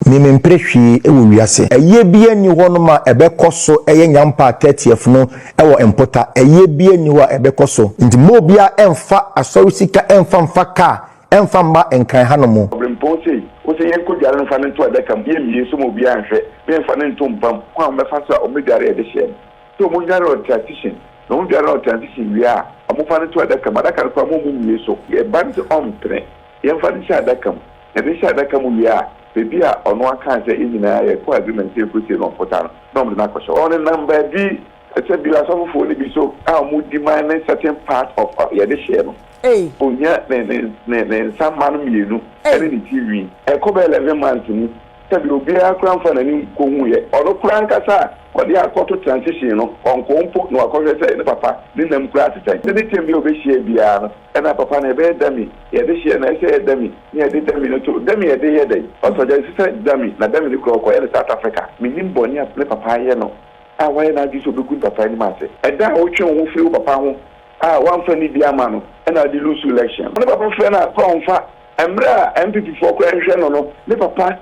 Mimprehwi ewo wiase. Eye bia ni ho no ma ebekoso eye nyampa 30th no ewo empota. Eye bia ni ho ebekoso. Nti mo bia emfa asorisika emfa ka emfa mba enkan hanomo. Problem o se yen ko diare no fa nto adaka bia mi so mo bia nhwe. Bia fa nto mpam kwa me fa so o me diare de hye. So mo diare o transition. No mo diare o transition wi a mo fa nto adaka madaka kwa mo mi so. E band on tre. Yen fa nto adaka mo. E de hye adaka mo wi a baby a ono aka say nyina ya ko agreement e ko se no pota no mo na ko so on number B e bi aso fo ni bi so a mo demand certain part of ya de share no onya ne some man mienu e ni TV e ko be 11 months ni se bi obi akran fa na ni ko hu ye ono kran kasa o de akoto transition no onko mpo no akọhwe say ne papa ni nam kura atete ne de tembi obi share bia no e na papa na be dami ye de share na say dami ni ye de dami no to dami ye de ye dey o so je say dami na dami ni ko ye South Africa minim boni a papa ye no a why na di so be good papa ni ma say e da o twen wo fi papa ho a one fa ni bia ma no e na di lose election ne papa fe na ko onfa emra MPP for ko enhwe no ne papa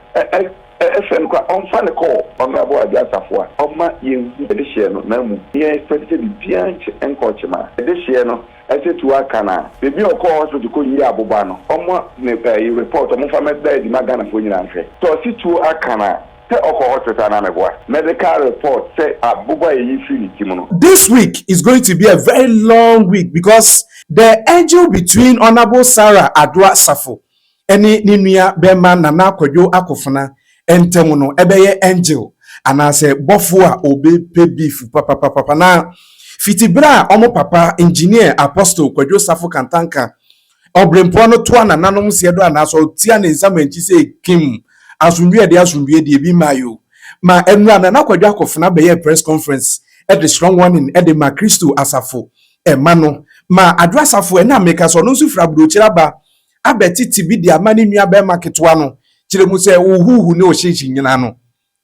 FN kwa onfa ne ko onra bo aja safo oma yen de share no na mu ye expected bi bianche encoachma de share no ese tu aka na bebi okọ hospital ko yi aboba no omo ne report omo fa medda di magana fo nyina nhwe so si tu aka na te okọ hospital na meboa medical report say aboba yi firi timuno. This week is going to be a very long week because the angel between Honorable Sarah Adua Safo eni ninua bema Nana Akwadwo Akofona entemuno ebeye angel anase bofo a obe pe beef papa na fitibra omo papa engineer Apostle Kwadwo Safo Kantanka obrempo no to ananom siedo anaso tia ne nsamanchi se kim asundue de ebi mayo ma enra Nana Akwadwo Akofona beye press conference at the strong one in Edema Christo Asafo emano ma Adua Safo na make so no sufra brochira ba abeti tibi dia mani nua be maketwa no kire mu se uhuhu ne o hyehyɛ nyina no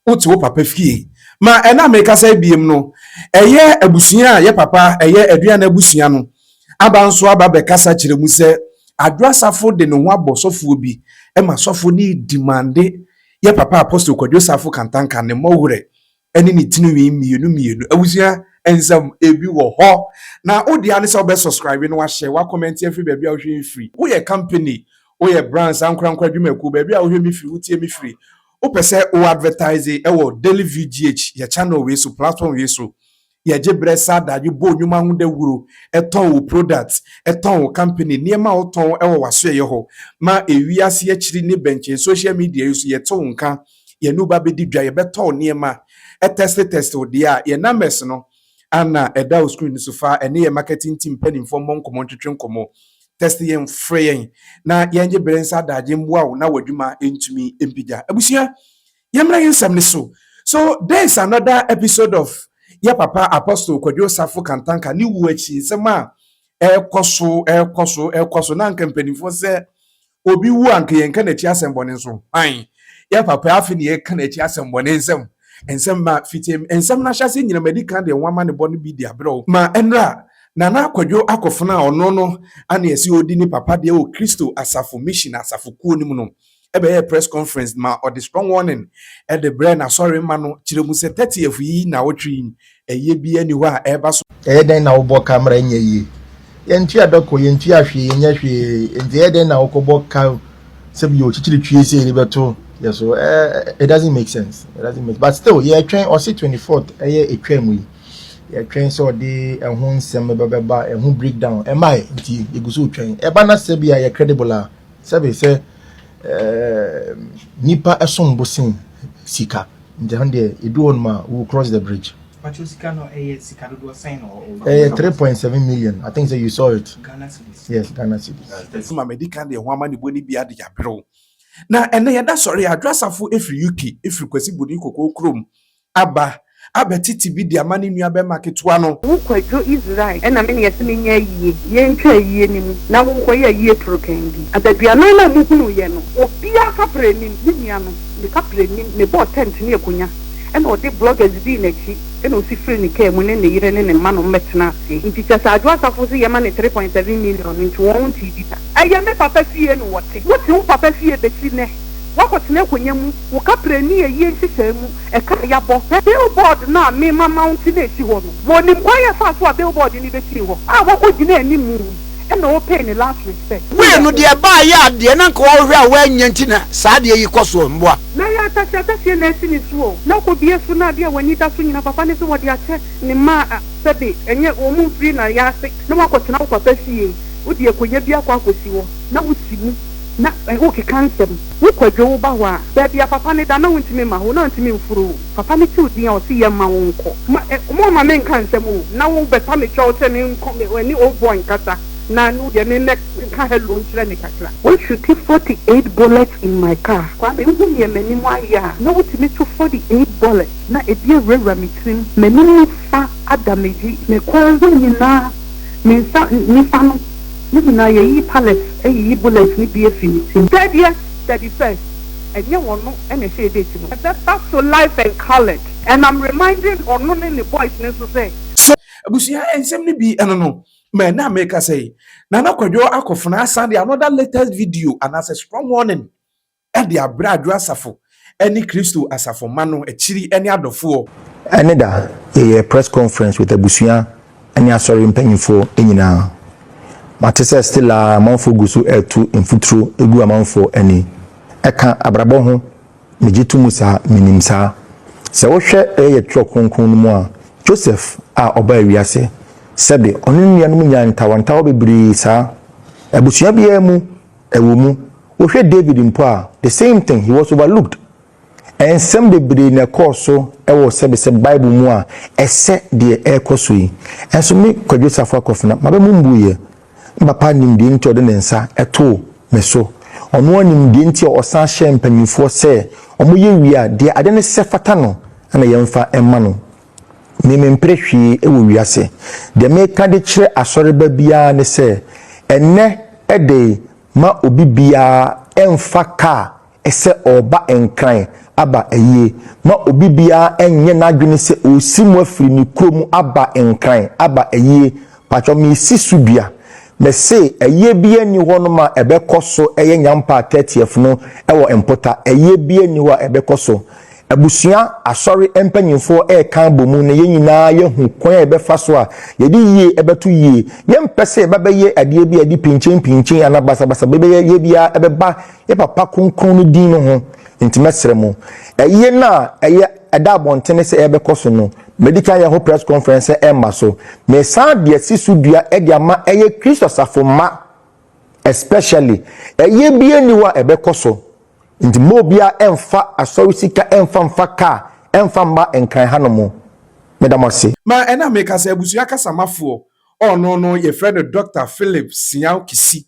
uti wo papa fie ma ena meka say biem no eye abusua ye papa eye aduana abusua no aba nso aba be kasa kire mu se Adua Safo de no ho abosofo bi e ma sofo ni demande ye papa Apostle Kwadwo Safo Kantanka ne mowure eni ni tinwi mienu abusua ensam ebi wo ho na odi ane se obe subscribe no wa share wa comment every baby a hwe free wo ye company oye brands ankra dwumaku baby a wo hwe mi free utie mi free o pese o advertise e wo daily VGH ya channel we so platform we so ya jebre sada you bo nwuma hu da wuro eton wo product eton wo company niema wo ton e wo waso ye ho ma ewiase ya chiri ne benche social media you so ye to nka ye no ba be di dwa ye beton niema e test o dia ye numbers no ana eda o screen so far ene ye marketing team pen for monkomo twetwe nkomo test yen free na yenje berensa daje mboa na wadwuma entumi empija abusia yemra yensam ne so there is another episode of ya papa Apostle Kwadwo Safo Kantanka ni wuachi nsema ekoso na nkampanifo se obi wu anka yenka na chi asembone nso an ya papa afi ne yenka na chi asembone nsem ma fitem nsem na hyase nyina medical de nwama ne bone bi dia bro ma enra Nana Akwadwo Akofona ono no ana esi odi ni papa de o Christo Asafo mission Asafo kuo ni mu no ebe press conference ma or the strong warning at the brain sorry mano kiremu se 30th yi na wotwi eye bi ani ho a eba so Den na wo bo camera nya yi yentu adoko yentu ahwe nya hwe enti den na wo ko bo ka se bi o chichiri twie se ni beto yes so it doesn't make sense but still yeah train or say 24th eye etwam yi ya train so de ehun nsem beba ehun breakdown e mai nti eguso train e ba na se bia ya credible a se be se nipa esombosin sika nti hande edu on ma we cross the bridge but you sika no sika do sign or 3.7 million I think so you saw it Ghana cedis yes Ghana cedis ma medical de ho amane boni bia de yabro na ene yeda sorry Adua Safo efri UK efri kwasi bodi kokko krom abetiti bi di amani nua be maketwa no wo Kwadwo Israel ena me yesime nya yie yentwa yie nim na wo koye yie trokan bi adaduano na mu hunu ye no obi aka prenim ni nua no ne ka prenim ne bo tent ne akunya ena odi bloggers bi na chi ena osi free ni ka mu ne ne yire ne ma no metena ase nti chasa Adua Safo se ye ma ne 3.7 million nti won TV ta aye me papa fie no wote wo papa fie be si ne wako tene konya mu wo ka prani ye nhihye mu e ka ya bo billboard na me ma mountain e si ho no wo nim kwa ya fa so a billboard ni be si ho a wako gina ani mu e na wo pay ni last respect we no de ba ya de na ko wo hwe a wa nya ntina saa de yi koso mboa na ya ta se na si ni so na ko bie so na de wani da so nyina papa ne so wo de ache ni ma sebe enye wo mu free na ya se na wako tena wo papa sie wo de konya bia kwa akosi wo na wo si mu na okay cancer wo kwadwo ba wa da bia papa ne da na wontimi ma wo na wontimi mfuru papa ne ti odin a o si ye ma wo nko mo ma men cancer mu na wo beta me cho te ne nko me wani o boy nkata na no de ne nek ka hello nchira ne kakra we should keep 48 bullets in my car kwa me hu ye mani mu aya na wotimi to 48 bullets na e bia rewra mitrim mani fa adameji me kwanzo nyina me sa ni fa no na ye palace yi bullets ni be finity 31st and you want no and say date no that's so life and colored and I'm reminding on no the boys so say so abusia ensem ni bi eno no me na make say Nana Kwadwo Akofena send another latest video and as a strong warning and the Adwa Asafo any Christo Asafo mano e chiri any adofo aneda a press conference with abusia any asori mpanyifo enyina matese still a manfo gusu etu infutro egu amanfo ani eka abrabo ho mejitu musa minimsa se wo hwe eye tro konkon mu a Joseph a oba wiase sebe onu nuanum nya ntawanta obebiri sa abusia bia mu ewo mu wo hwe David mpo a the same thing he was overlooked and some bebiri na course ewo sebe se Bible mu a ese de ekoso yi enso me Kwadwo Akofena mabe mu mbuye papa nimdi nti ode nensa eto meso ono animdi nti osan hye mpanyinfo se omoye wia de ade ne se fata no na yemfa emma no mememprehwi ewo wiase de meka de kire asore ba bia ne se enne ede ma obi bia emfa ka ese oba enkran aba eye ma obi bia enye nadwene se osimu afiri ni kromu aba enkran aba eye pacho mi sisubia me say eye bia ni ho no ma ebekoso eye nyampa 30th no ewo empota eye bia ni wa ebekoso abusia asori empanyinfo kan bomu ne yenyina ye hu kwan ebefa so a ye di yie ebeto yie ye mpese ebebe ade bi ade pinchin anabasa basa bebe ye bia ebeba ye papa konkon no din no ho intimesere mu eye na eye eda bontene se ebekoso no medical ya ho press conference maso me san de sisudua ediama eye Kristo safoma especially eye bia ni wa ebekoso nti mobia emfa asori sika emfa ka emfa mba enkan hanomo medamase ma ena make say abusuya kasamafo no ye friend Dr. Philip Sinyao Kisi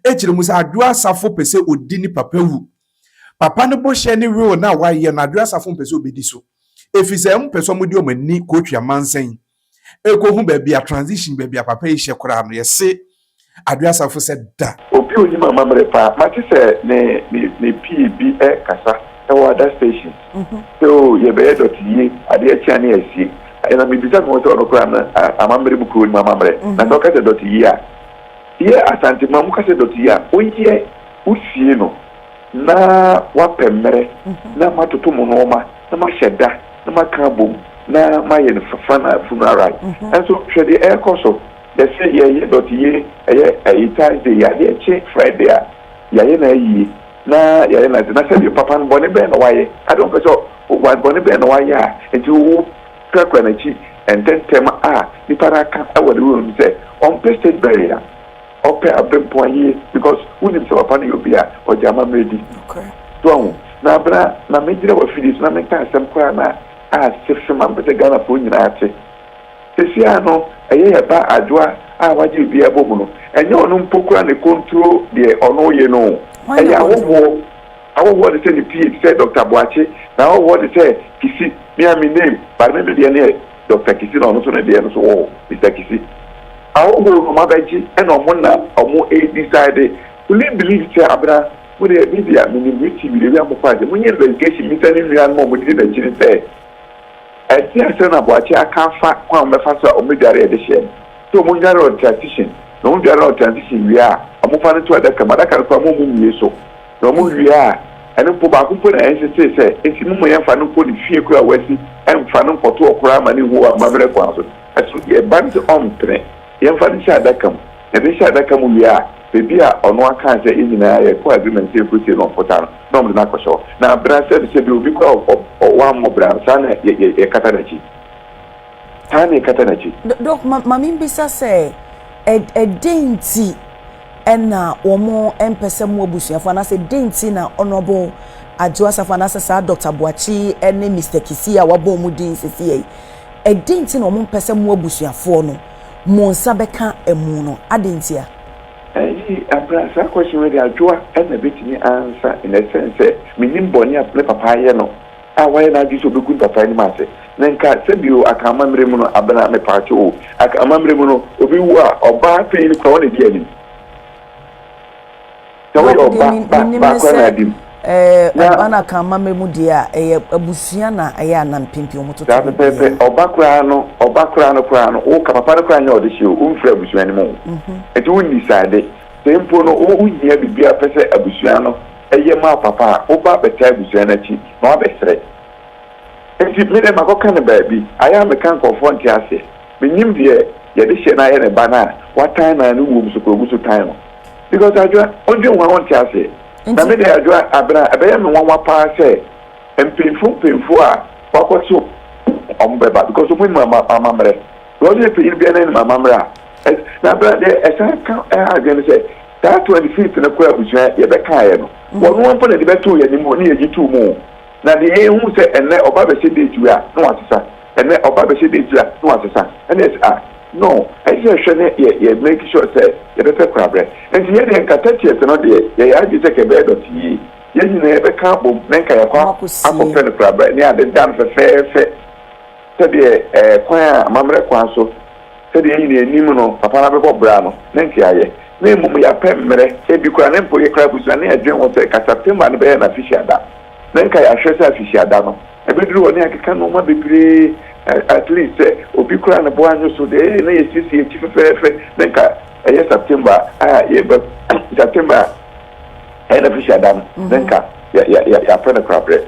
echire musa Adwa Asafo pese odi ni papa wu papa no bo hye ni rule na wa ye na Adwa Asafo pese obedi so efise mpese omudi omani kotwa mansen ekohu ba bia transition ba bia papa hye kora no ye se Adwa Asafo se da obi oni mama mrepa mati se ne PB kasa e wa other stations so ye be dot yi ade achi ani asi ena me bisa ko so no kora na amamre bu ko ni mama mre na so ka se dot yi a ye asante mamu ka se dot yi a onye usie no na wa pemere na matoto mo no ma na ma hyeda na ma ka bom na ma ye no fafa na funeral and so hwede e koso they say ye dot ye Thursday ya de che Friday ya ye na yi na ya na say papa no bone be na waye I don't so wa bone be na waye a enti wo kakra na chi ententem ni para ka awo de room say on stage barrier ope abempo ye because we need to papa no obi a o jama medi okay so na bra na medire wa fidis na me ka asem kwa na sefema be Ghana fo nyina ate sesia no eye ba Adwa waje bi ebomu no enye onu mpokura ne control de onu ye no eye awo de say the PH say Dr. Boache na awo de say Kisi me am name but me de ne Dr. Kisi no so ne de no so Mr. Kisi awo no ma baji e no mo na omo decide we believe say abra we dey be ya me ni TV we am faje mo nye education mi tani nua no mo di na jiri say ati ase na Boache aka fa kwa me fa so o me dare de share so mo nyare on transition no mo dare on transition wi a mo fa ne to adaka madaka ko mo mu wie so no mo wi a ɛne mpo baako mpo na ɛnsese sɛ enti mo yɛmfa no mpo ne fie kora wasi ɛmfa no nkɔto ɔkora ma ne hu a mabere kwan so ɛso yɛba no sɛ ɔmpene yɛmfa no hyɛ adaka mu yɛde hyɛ adaka mu wie a beebi a ɔno aka sɛ nyinaa yɛkɔ agreement sɛ ɛkɔsie no ɔmpota no na ɔmde no akɔhyɛ hɔ na abra sɛ bi obi kora ɔwɔ mmɔbra saa na yɛkata n'akyi saa na yɛkata n'akyi Dok mami mbisa sɛ ɛdɛnti ɛna wɔn mpɛsɛ mu abusuafo anasɛ dɛnti na honorable Adwo Asafo anasɛ saa Dr. Boachi ɛne Mr. Kisi a wabɔ mu din sisi yɛ ɛdɛnti na wɔn mpɛsɛ mu abusuafo no mo nsa bɛka emu no adɛnti a abra saa question where Adwo ɛna betumi ansa in a sense sɛ minim bɔne a ne papa ayɛ no a wayɛ na adwo sɛ obɛgu papa anim ase na nka sɛbio akama mmerɛ mu no abena mepaakye o akama mmerɛ mu no obi wu a ɔbaa pɛyi no kora wɔne di anim sɛ woyɛ ɔba baakɔ na adim abana kama mmerɛ mu deɛ a ɛyɛ abusua na ɛyɛ anampempi ɔmo toto saa pɛpɛpɛ ɔba koraa no woka papa no koraa nyɛ ɔde hyɛ o womfiri abusua no mu ɛnti wonni saade sɛ mpo no wohia biribia pɛ sɛ abusua no ɛyɛ ma papa a woba bɛtaa abusua no akyi na wabɛserɛ nti mene makɔka ne baabi ayɛ a meka nkɔfoɔ nte aseɛ menyim deɛ yɛde hyɛ no ayɛ ne ba no a watan na no wom so kɔgu so tan no because Adwo ɔndwe ho a wɔnte aseɛ na mede Adwo abena ɛbɛyɛ me nwanwa paa sɛ mpemfo a wakɔ so ɔmo bɛba because ɔmo nim amammerɛ wɔde yɛ panyin bia no anim amammerɛ a na abena deɛ ɛsan ka adwene sɛ saa 25th no kora abusua yɛbɛkaeɛ no wɔno wɔmpo na de bɛtoo yɛ anim ne yɛgye too mu na de yɛhu sɛ ɛnɛ ɔba bɛhyɛ date a na wasesa ɛnɛ ɔba bɛhyɛ date a na wasesa ɛne ɛsɛ no ɛsɛ hwɛ ne yɛ make sure sɛ yɛbɛpɛ korabrɛ nti yɛde nkata tiɛte no deɛ yɛyɛ agye sɛ kɛbɛyɛ dɔte yie yɛn nyinaa yɛbɛka abom ne nka yɛkɔ akɔpɛ no korabrɛ ne ade da no fɛfɛɛfɛ sɛdeɛ kwan a amammerɛ kwan so sɛdeɛ yɛn nyinaa anim no papa no bɛbɔ bra no ne nka yɛayɛ na mmom yɛapɛ mmerɛ ebi kora ne mpo yɛ kora abusua ne yɛdwen wɔ sɛ ka September no bɛyɛ na afihyiada na nka yɛahwɛ sɛ afihyiada no ɛbɛduru wɔ ne akeka nnoɔma bebree at least obi kura na bo anyo so de na yesisi echi fefefe na nka eye September yeba September na fish adam na nka ya pena krabre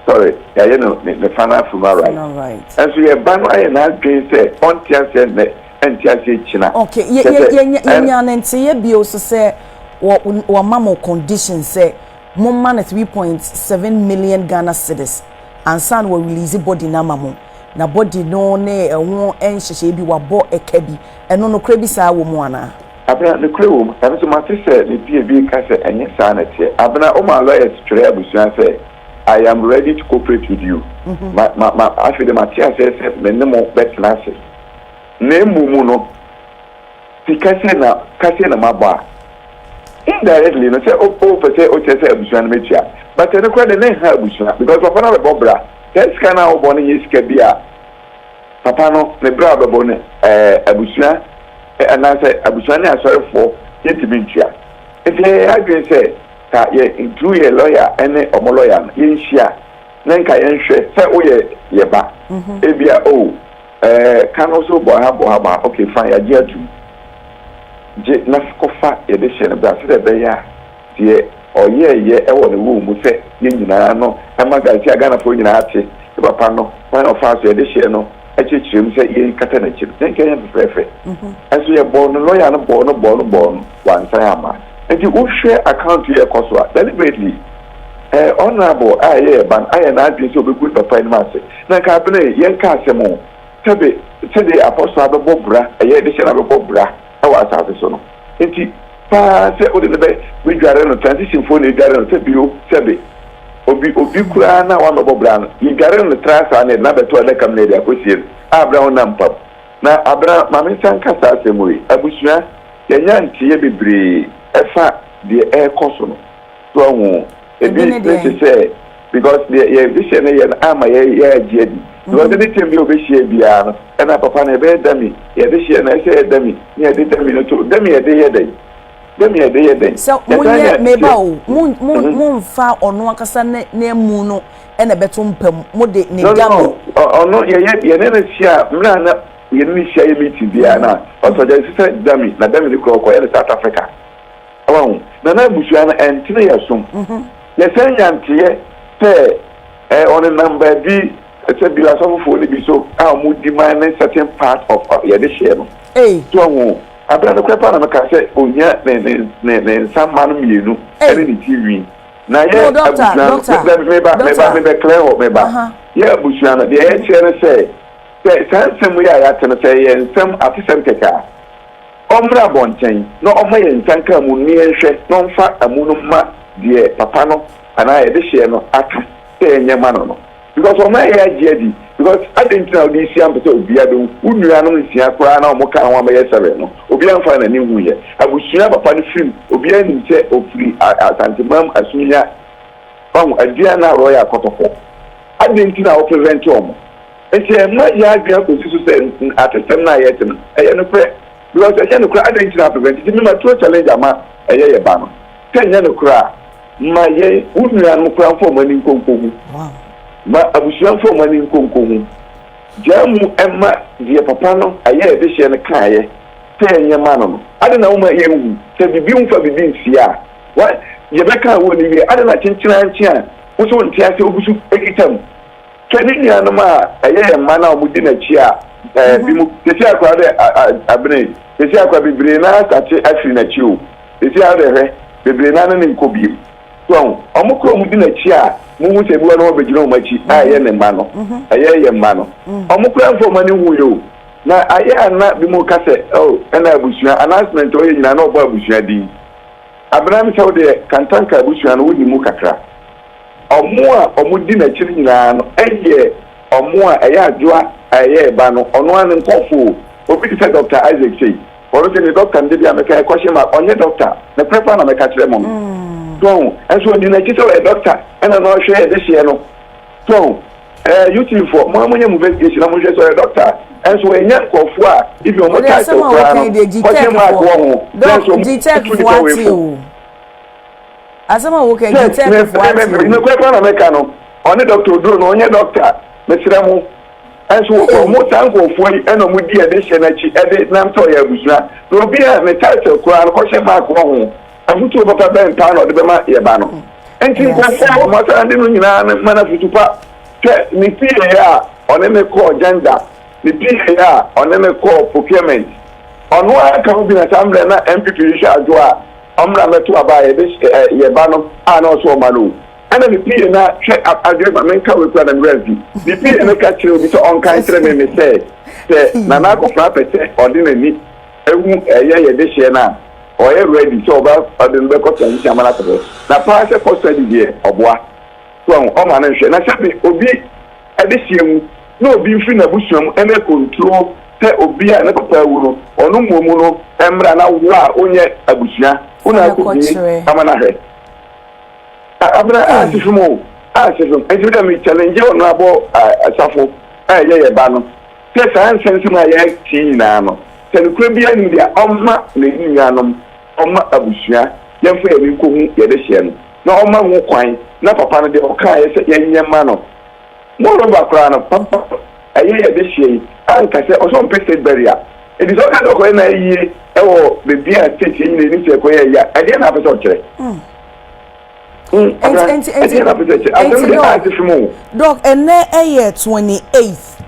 sorry ya no the final funeral right and so ye ba no aye na adwen say on tiase ne entiase china okay ye nante ye bio so say wo mama condition say mo man 3.7 million Ghana cedis and san will release body na mamo na body no ne ehwo enhyehye bi wabɔ eka bi eno no kra bi saa wo mu ana abena ne kra wo na so mate sɛ ne bi ka sɛ enye saa na tie abena o ma lawyers twere abusua sɛ I am ready to cooperate with you ma afi de matia sɛ me ne mo betna sɛ ne mumu no ti kase na maba indirectly no sɛ o pɛ sɛ o kyerɛ sɛ abusua no metia but ne kra de ne ha abusua because papa na be bobra sika na wo bɔne yɛ sika bi a papa no ne bra bɛbɔ ne abusua anasɛ abusua ne asɔrefoɔ yɛntimi ntua nti adwene sɛ ka yɛ nturu yɛ lawyer ne ɔmo lawyer no yɛnhyia na nka yɛnhwɛ sɛ woyɛ yɛ ba ebia ka no so bɔ ha ma okay fine yɛagye atum gye na kɔfa yɛde hyɛ no bra sɛ dɛ bɛyɛ a deɛ ɔyɛɛyɛ ɛwɔ ne wo mu sɛ yɛn nyinaa no ɛma gasi aganafoɔ nyinaa te papa no wɔn a ɔfa so yɛde hyɛ no ɛkyerɛkyerɛ mu sɛ yɛn kata n'akyiri ne nkɛyɛ fɛfɛɛfɛ ɛso yɛ bɔɔ no lɔya no bɔɔ no wansan ama nti wohwɛ account yɛ kɔ so a deliberately honorable a yɛyɛ ban ayɛ n'adwene sɛ obɛgu papa anim ase na nka abene yɛn ka asɛm o sɛde apɔso abɛbɔ bra ɛyɛ de hyɛ no abɛbɔ bra ɛwɔ asase so no nti paa sɛ wode ne bɛdware no transition fo ne dware no sɛ bio sɛbe obi kura na wa mabɔ bra no yidware no trasa ne na bɛto adaka m na de akɔsie no abra ho nam pam na abra mame nsa nka saa asɛm yi abusua yɛnya nteɛ bebree ɛfa deɛ ɛkɔ so no so ahu ebi ne sɛ because yɛ vision ne yɛ no ama yɛ agye adi because ne tem bi obɛhyia biara no ɛna papa no ɛbɛyɛ dami yɛde hyia na ɛsɛ yɛ dami ne yɛde dami no to dami yɛde yɛ dɛn dami yɛde yɛ dɛn sɛ moyɛ meba o momfa ɔno akasa ne mu no ɛna bɛto mpam mode ne dami ɔno yɛne no hyia mmra na yɛne no hyia yɛ meeting biara na ɔsɔgya sisɛ dami na dami no korɔkɔ yɛ ne South Africa awahu na abusua no ɛntene yɛ som Yes, Yantie, say, on a number B, say, be as of for the so, I would demand a certain part of the share. Hey, So, I brought the crap on a say, oh, yeah, then some man, you know, and in the TV. Now, yeah, doctor, maybe clear or maybe. Yeah, Bushana, the air say, some way I had to say, and some artisan keka. Omra bonchain, no omay and tanka munian, non fat a munuma, dear papano, and I share no aka, say in your mano. Because on my head, because I didn't know this young person be able to animals here for an hour, Moka, 1 year, Obian find a new year. I will share upon the film, Obian say, of free at Antimum, as we are a Diana Royal Cotofo. I didn't know prevent home. And say, my yard, we are going to say, at a seminar yet, I am afraid. Because I can't cry, I didn't know prevent it. My two challenge, a year banner. 10 years cry. My year, Union crown for money. Wow. Ma abusuan fo mani nkonkohu jamu emma die papa no aye ebe hye ne kaaye te nyema no ade na woma yewu te bibi umfa bibi nsia wa ye beka wo ni wi ade na chinchina nchia wo so ntia se obusu ekitam kani ni anoma aye emma na omudi na chi a bi mu te sia kwa de abene te sia kwa bibre na sache afri na chi o te sia de he bibre na ne nkobi so omukro omudi na chi a mu se buwa no begino machi aye ne ma no aye ye ma no omukura fo mani wuyo na aye ana bi mu kase oh na abusua announcement o ye nyina na obo abusua din abraham saw de kantanka abusua no woni mu kakra omo a omudi na chiri nyina no eye omo a aye adwoa aye ba no ono an nkofo obi se Dr. Isaac say oro se ni doctor ndi bia meka question ma onye doctor na prepare na meka kire mom so and so the next a doctor and I know share this year no so you for mo money investigation am share so a doctor and so enya kofo a if you want to so detect what you asama wo ke detect what you no kwekwa na meka no only doctor do no onye doctor mesira mu and so mo tanko fo and mo di e de share na chi e de nam to ya busua no bi a me title kwa no ko share mark wo ho afutu papa ben tano de bema ye ba no enti ko mo ta ndi no nyina mana futupa te ni pie ya one me call gender ni pie ya one me call procurement ono aka obi na samre na MPP sha adwa omra meto aba ye ba no ana so ma no ana ni pie na che adwa men ka we kwa na mrazi ni pie na ka chire obi to on kan tre me say na na ko fa pete ordinary ewu ye de she na or ready so about the record and Yamana. Now, price of study here, or what? So, man, and I said, Obi, at this year, no being free Nabusham, and a control, te Obi, and a papa, or no mono, and Rana, onye Abushia, Una could be Amana. I'm not asking for more. Ask him, and you can challenge you on Rabo, Safo, a banner. Yes, I am sensing my tea now. Tell the Caribbean India, Oma, Lady Yanum. Oma abusua yemfa ebi ko hu ye de hye no na oma hu kwan na papa no de oka ye se yenyema no mo ro ba kra no papa aye ye de hye anka se o so mpese beria e di so ka do ko na yi e wo be bia state yin ni se ko ye ya ade na pese o kire Doc ene eye 28th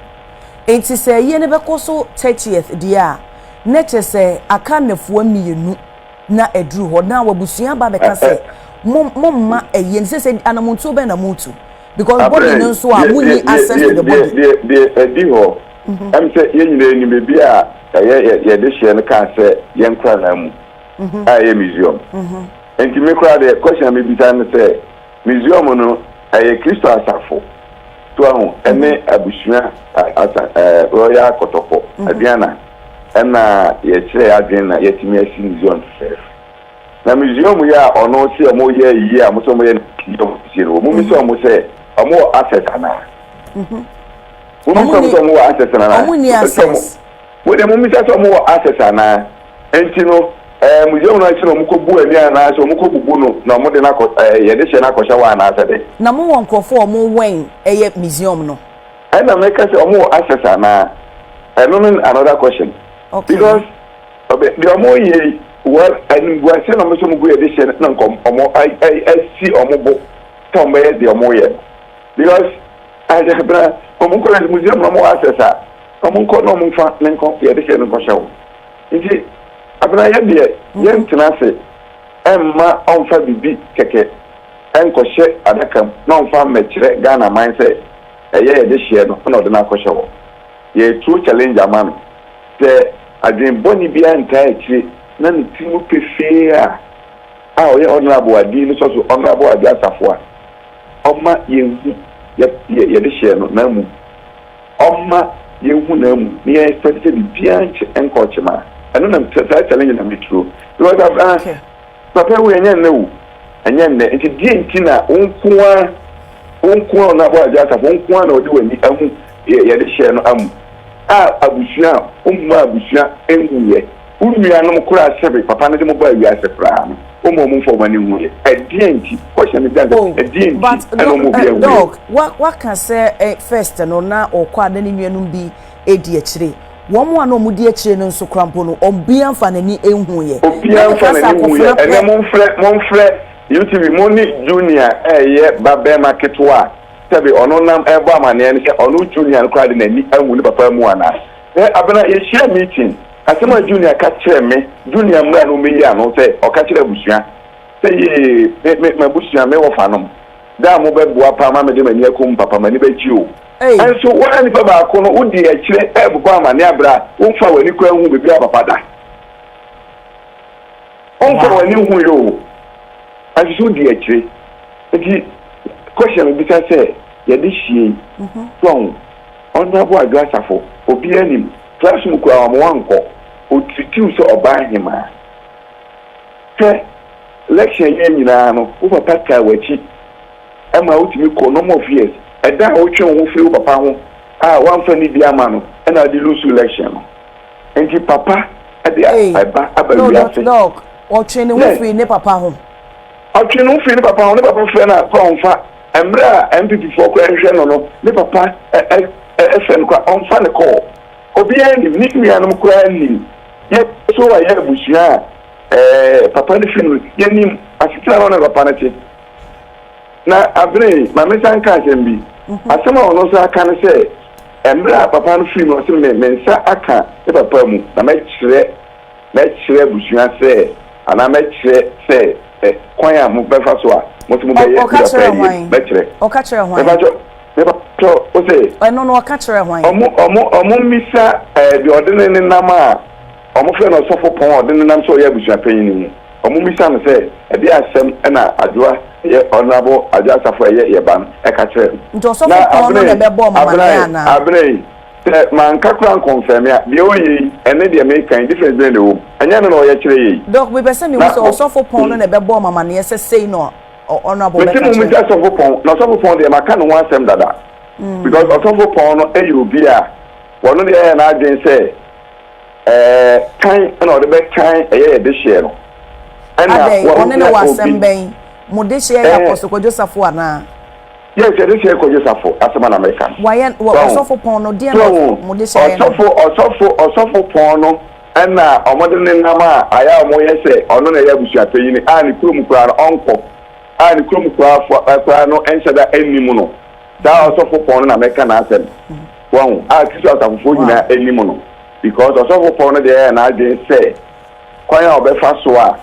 enti se ye ne be ko so 30th dia na che se aka nafuo mienu na edru ho na wabusua ba beka se momma eye nse se anamuntu be na mutu because body no so a wuni access to the body the edi ho am say ye nyina ni be bia ye de hye ne ka se ye nkra na mu aye museum enti me kra de question me bi tan say museum no aye Kristo asafo to ahụ ene abusua royal kotoko abiana ena ye kire adwen na yetimi asi museum first na museum ya ono si omo ye yi a mo so mo ye zero mo mi so mo se omo access ana mo mi so mo access ana omo ni access wo de mo mi so mo access ana enti no museum na chiro mo ko bu ani ana so mo ko bubu no na mo de na ye de she na ko shawa ana asede na mo won krofo mo wen eye museum no na make say omo access ana another question. Okay. Because the omo ye well and we say na mo so mo go ye de she na kom omo I see omo bo Tom Bay, the Omoye. Because I have been a museum no more access. Omunko no Munfa, Lincoln, the edition of show. Indeed, Abra Yen Tenase, Emma on Fabi Keke, and Cochet Adakam, non farm metre, Ghana mindset, a year this year, no, the Nako show. Ye true challenger, man. The I dream Bonnie behind Taichi, none Timu Pifia. Ah, we honorable Adin, so honorable Agasafwa. Oma Yen, Yedishiano, Namu. Oma Yehunam, near expected the Pianch and Cochema. I don't know challenging them true. Because I've Papa, we know, and then it's a Tina, Unkua, Nabo Agasa, Unkwan or doing the Yedishiano. Abusia, Abusia, Enguye. We are no class every papa and the mobile we are a pram. For money. A DNT, question is that a DNT, but dog, what can say first and now or quad any be ADHD? One more no mudia no so crampono, or Bian Fanny Enguye. Bian Fanny, and then Monfret, you to be Money Junior, a Babema Ketwa. Sabi ononam eba mane ne onu junior crowd na ni anwu papa mu ana abana ye share meeting asema junior ka kire me junior mra no me ya no say o ka kire busua say ye me busua me wo fanom da mo be bua pa ma me de mani akum papa mani be ji o and so what any papa ko no udi e kire e bu pa mane abra wo fa wani ko anwu be bia papa da on fa wani hu yo and so di e kire enti question bi ka say yedishie from honorable Agasafo obi anim classroom ko amwanko o tritiu so oba hima te election yen nyina no wo papa ka wachi ama utimi ko no more years eda o twen wo fi wo papa ho wan fa ni bia ma no na di lose election no enti papa ade aba wi afi no o twen wo fi ne papa ho o twen wo fi ne papa ho ne papa fe na ko onfa Embra MPP for question no ne papa FM kwa on fa ne call obi ani ni anum kwa ni ye so wa ye bushia papa ne finu ye nim asitra no papa na che na abre ma me san ka sembi asema ono so aka ne se embra papa no finu o se me nsa aka ne papa mu na me chire bushia se ana me chire se kwanya mu befa so a motumu be ye betre okachere hwan nebacho o se no okachere hwan omo misa de odene ne nam a omo fe no sofo pon odene nam so ye busua panyin mu omo misa no se e de asem na adwoa ye honorable Agasafo ye ban e ka chere njo sofo pon no be bo mama na abrei man kakra confirm ya de oyi ene de me kan difference be le wo anya no ye chere yi doc we be say me so sofo pon no be bo mama na ye say no honorable but you must also go no so for the maka no one sem dada because also for no e you be a one no dey na agin say kan no the be kan e dey share no and one no was sem ben mo dey share ya Apostle Joseph ana yes e dey share ko Joseph asema na America why also for pon no dey mo dey share also for pon no na omodene nama aya mo yese ono na ya busu ateyini ani kurum kura no onko ani kurum kura no enshada enimu no da osofo pon na meka na asem won kisu asafo nyina enimu no because osofo pon no dey na ade say kwanya obefa so a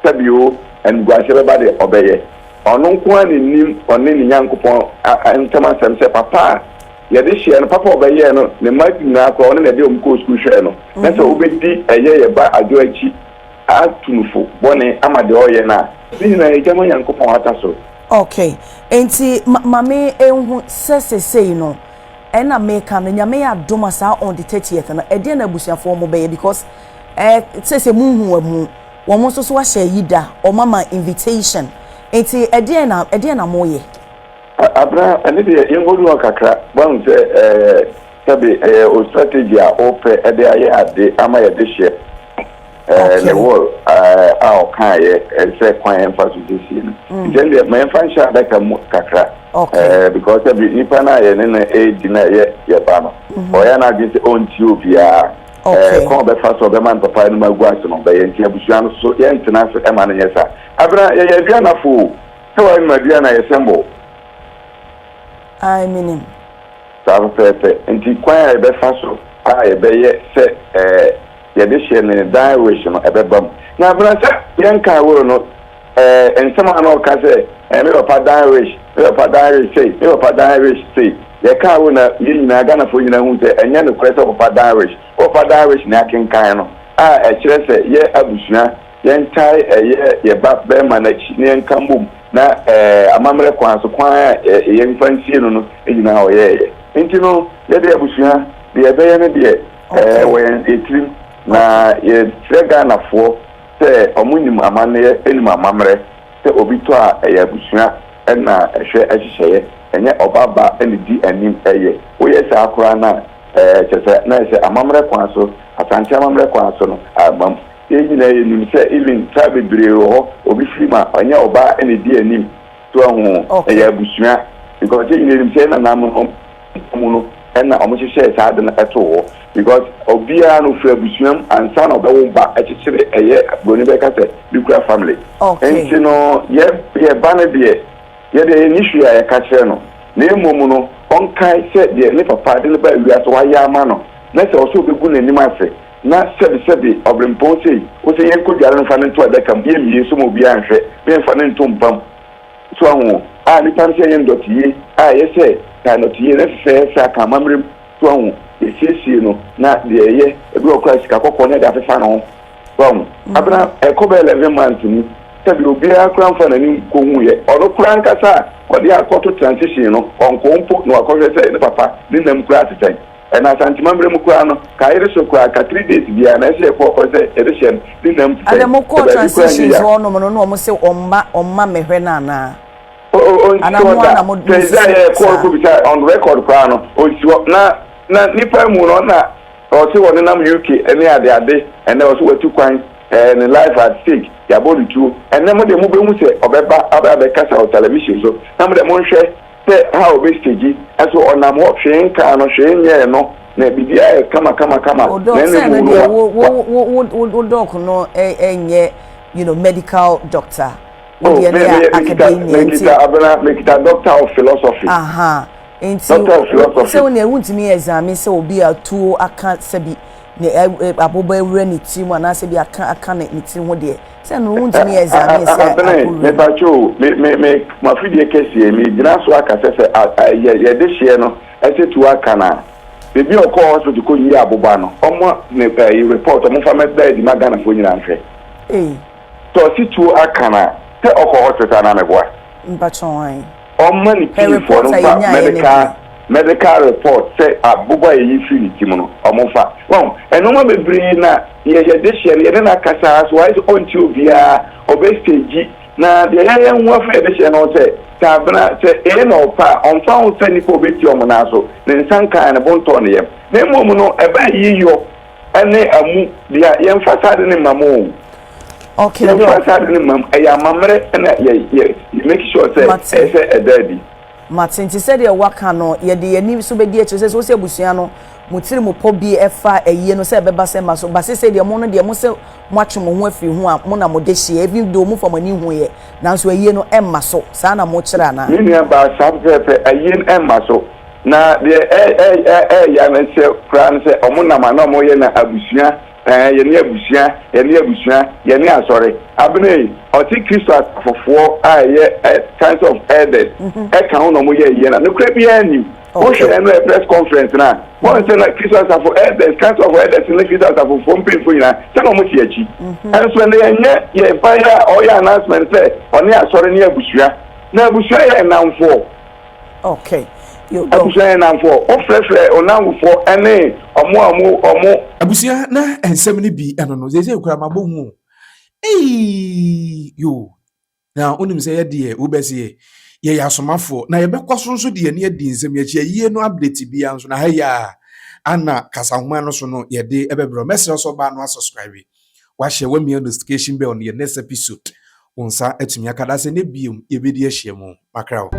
sabio en guasebe ba de obeye ono nko ani nim onne ni nyankopon entama sem se papa ye de share no papa obeye no ne magi na ko onne na de omko school share no na so obedi eye ye ba ajo achi atunufo bone amade oye na ni na ye jama nyankopon ata so. Okay, enti mame enhu sesesei no ena meka no nyame ya doma sa on the 30th na ede na busuafo mo be because sese munhu amu wo mo so wa share yida o mama invitation enti ede na moye abra ene de yengolu akakra bon se sabe o strategy a ope ede aye ade ama ye de share le wall a okaye se kwan emphasis then my function that kakra because the nipa na ye na na ye ba no o ya na gi se on ti obia ko be fa so be man papa no magwa so no be ye ntia busua no so ye ntina so e ma no yesa abra ye bia na fo How are Madiana assemble? I mean him. Pepe, and he quite a best faso. I be set Yadishan and direction of a bum. Now, Brother, Yanka will not, and someone else can say, and me up a Irish, me up a Irish say, me up a Irish say. The car will not use Nagana for you know, and then the quest of a Irish, or a Irish Nakin Kano. I actually say, yeah, Abushna, Yantai, a year, your back bearman, and Kambum. Na amamre kwa so kwa ye mfansi no ejina o ye enti no ye de abusua de ebeye ne de when etrim na ye trega na fo se omunim amane enim amamre se obi to a ye abusua na ehwe ehihye enye obaba ene di anim eye wo ye sa akora na chese na se amamre kwa so atanche amamre kwa so no abam ejina ye nim se even tabe brero obi fima onye oba ene di anim to ahu ya busua because ejina nim se na namu no na omohye sa de na eto because obia no fra busuam ansa na obewo ba echichire eye boni be ka se bikura family enti no ye ba na de ye de nishu ya ka kire no na emom no onkai se de ne papa de ba wi aso wa ya ma no na se oso begu na nim afe na sebi obrempo sei o se yen ko diare no fa ne to adaka bi emi so mo bi anhwe be fa ne ntom pam so ahu ni pan se yen dotie ye se ka no tie na fe sa ka mamrem so ahu esiesie no na de ye ebi okra sika kokko na da fefa no so abna ekobe 11 months ni tabi obi akra mfa na ni ko hu ye odo kura nkasa odi akoto transition no onko no akohwe se ne papa ni nam kura atetan na santimamre mu kura no ka ire so kura ka 3 days bia na se ko ko se edition ni nam ade mo ko transition so no no mo se omma mehwe na na ana mo na mo do ko bisa on record kura no o na nipa mu no na o se woni nam UK ene ade ene o so watu kwan and life at stake ya body too and then mo be mu se obeba aba kasa o television so na mo de mo nhwe se how be stage aso onam ho hwe nka no hwe nye no na bibia kama na ne wo doc no enye you know medical doctor medical doctor of philosophy doctor of philosophy so when you want me examine se obi atuo aka sebi ne aboba ewura ni timu ana se bi aka ne timu ho de se no want me examine se me pacho me mafidie kesi me gina so aka se ye de hye no ese tu aka na bebi okọ hospital ko yi aboba no omo ne report omo fa me da di magana fo nyina nhwe to si tu aka na te okọ hospital na me boa mpacho ai omo ni for medical report say aboba yi free timu no omo fa won enoma bebri na ye de hye ye na kasa so why on ti obia obestage na de ye nwa fa de hye no say tabna say no pa on fa on say ni ko beti omo na so ne nsanka na bonto ne yem na mom no eba yiyo ene amu dia ye mfa sade ne mamo okay ye mfa sade ne mam ya mamre na ye make sure say e daddy Martin ti said ya waka no ye de ani so be di eche so se abusua no mutiri mo po bi efa eyi no se beba se maso ba se de mo no de mo se mo atwe mo ho afiri ho a mo na mo de hye even do mo for mani ho ye nanso eyi no emma so sa na mo kira na ni ba sa pepe eyi emma so na de ya na se kran se omo na ma na mo ye na abusua ye ni abusua ye ni asore abne oti Christmas fofo aye kinds of elders e kan no mo ye na no kra bia ni o hwe no press conference na won say na Christmas for elders kinds of elders in Christmas for fompe fo ina say no mo ti achi and so na ye fire o ya announcement say oni asore ni abusua na abusua ye namfo okay abusua na mfo o frefre onamfo ene omo abusia na ensem ni bi eno no zeze kura mabo hu yo na onim se ye de ubese ye yasomafo na ye bekwaso nso de ne adi nsem ye chia yie no update bi anso na ha ya ana kasahoma no so no ye de ebebro message so ba no subscribe wa share wa mi notification bell on the next episode onsa atumi akada se ne biom ye bedi ahia mu makrawo